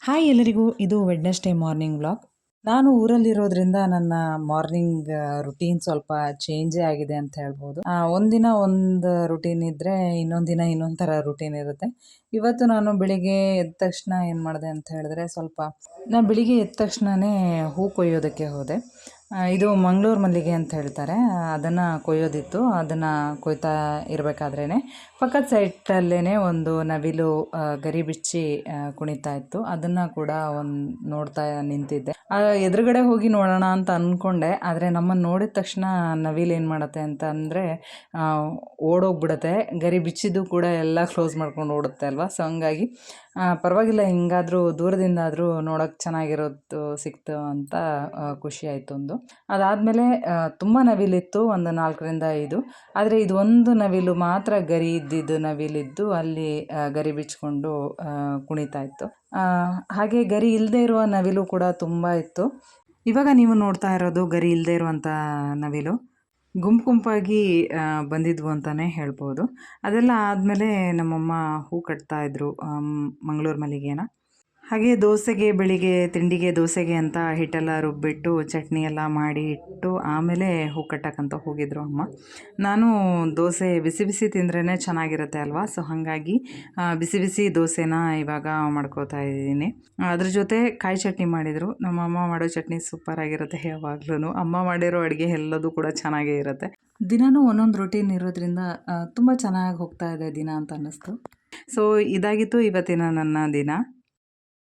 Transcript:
Hi ಎಲ್ಲರಿಗೂ, ಇದು Wednesday morning vlog. ನಾನು ಊರಲ್ಲಿರೋದ್ರಿಂದ ನನ್ನ ಮಾರ್ನಿಂಗ್ ರುಟೀನ್ ಸ್ವಲ್ಪ ಚೇಂಜೇ ಆಗಿದೆ ಅಂತ ಹೇಳ್ಬೋದು. ಒಂದಿನ ಒಂದು ರುಟೀನ್ ಇದ್ದರೆ ಇನ್ನೊಂದು ದಿನ ಇನ್ನೊಂದು ಥರ ರುಟೀನ್ ಇರುತ್ತೆ. ಇವತ್ತು ನಾನು ಬೆಳಿಗ್ಗೆ ಎದ್ದ ತಕ್ಷಣ ಏನು ಮಾಡಿದೆ ಅಂತ ಹೇಳಿದ್ರೆ, ನಾನು ಬೆಳಿಗ್ಗೆ ಎದ್ದ ತಕ್ಷಣವೇ ಹೂ ಕೊಯ್ಯೋದಕ್ಕೆ ಹೋದೆ. ಇದು ಮಂಗಳೂರು ಮಲ್ಲಿಗೆ ಅಂತ ಹೇಳ್ತಾರೆ, ಅದನ್ನು ಕೊಯ್ಯೋದಿತ್ತು. ಅದನ್ನು ಕೊಯ್ತಾ ಇರಬೇಕಾದ್ರೇ ಪಕ್ಕದ ಸೈಟಲ್ಲೇ ಒಂದು ನವಿಲು ಗರಿ ಬಿಚ್ಚಿ ಕುಣಿತಾ ಇತ್ತು. ಅದನ್ನು ಕೂಡ ನೋಡ್ತಾ ನಿಂತಿದ್ದೆ. ಎದುರುಗಡೆ ಹೋಗಿ ನೋಡೋಣ ಅಂತ ಅಂದ್ಕೊಂಡೆ, ಆದರೆ ನಮ್ಮನ್ನು ನೋಡಿದ ತಕ್ಷಣ ನವಿಲು ಏನು ಮಾಡುತ್ತೆ ಅಂತ ಅಂದರೆ ಓಡೋಗ್ಬಿಡುತ್ತೆ. ಗರಿ ಬಿಚ್ಚಿದ್ದು ಕೂಡ ಎಲ್ಲ ಕ್ಲೋಸ್ ಮಾಡ್ಕೊಂಡು ಓಡುತ್ತೆ ಅಲ್ವಾ. ಸೊ ಹಂಗಾಗಿ ಪರವಾಗಿಲ್ಲ, ಹಿಂಗಾದರೂ ದೂರದಿಂದಾದರೂ ನೋಡೋಕ್ಕೆ ಚೆನ್ನಾಗಿರೋದು ಸಿಕ್ತು ಅಂತ ಖುಷಿ ಆಯಿತು ಒಂದು. ಅದಾದಮೇಲೆ ತುಂಬ ನವಿಲಿತ್ತು, ಒಂದು 4ರಿಂದ 5. ಆದರೆ ಇದು ಒಂದು ನವಿಲು ಮಾತ್ರ ಗರಿ ಇದ್ದಿದ್ದು ನವಿಲಿದ್ದು ಅಲ್ಲಿ ಗರಿ ಬಿಚ್ಕೊಂಡು ಕುಣಿತಾ ಇತ್ತು. ಹಾಗೆ ಗರಿ ಇಲ್ಲದೆ ಇರುವ ನವಿಲು ಕೂಡ ತುಂಬ ಇತ್ತು. ಇವಾಗ ನೀವು ನೋಡ್ತಾ ಇರೋದು ಗರಿ ಇಲ್ಲದೆ ಇರುವಂಥ ನವಿಲು. ಗುಂಪಾಗಿ ಬಂದಿದ್ವು ಅಂತಲೇ ಹೇಳ್ಬೋದು. ಅದೆಲ್ಲ ಆದಮೇಲೆ ನಮ್ಮಮ್ಮ ಹೂ ಕಟ್ತಾಯಿದ್ರು ಮಂಗಳೂರು ಮಲ್ಲಿಗೆನ. ಹಾಗೆ ಬೆಳಿಗ್ಗೆ ತಿಂಡಿಗೆ ದೋಸೆಗೆ ಅಂತ ಹಿಟ್ಟೆಲ್ಲ ರುಬ್ಬಿಟ್ಟು ಚಟ್ನಿ ಎಲ್ಲ ಮಾಡಿ ಇಟ್ಟು ಆಮೇಲೆ ಹೂ ಕಟ್ಟಕ್ಕಂತ ಹೋಗಿದ್ರು ಅಮ್ಮ. ನಾನು ದೋಸೆ ಬಿಸಿ ಬಿಸಿ ತಿಂದ್ರೇ ಚೆನ್ನಾಗಿರುತ್ತೆ ಅಲ್ವಾ. ಸೊ ಹಾಗಾಗಿ ಬಿಸಿ ಬಿಸಿ ದೋಸೆನ ಇವಾಗ ಮಾಡ್ಕೋತಾ ಇದ್ದೀನಿ. ಅದ್ರ ಜೊತೆ ಕಾಯಿ ಚಟ್ನಿ ಮಾಡಿದರು. ನಮ್ಮಮ್ಮ ಮಾಡೋ ಚಟ್ನಿ ಸೂಪರಾಗಿರುತ್ತೆ ಯಾವಾಗ್ಲೂ. ಅಮ್ಮ ಮಾಡಿರೋ ಅಡುಗೆ ಎಲ್ಲದೂ ಕೂಡ ಚೆನ್ನಾಗೇ ಇರುತ್ತೆ. ದಿನಾನೂ ಒಂದೊಂದು ರೊಟೀನ್ ಇರೋದ್ರಿಂದ ತುಂಬ ಚೆನ್ನಾಗಿ ಹೋಗ್ತಾ ಇದೆ ದಿನ ಅಂತ ಅನ್ನಿಸ್ತು. ಸೊ ಇದಾಗಿತ್ತು ಇವತ್ತಿನ ನನ್ನ ದಿನ.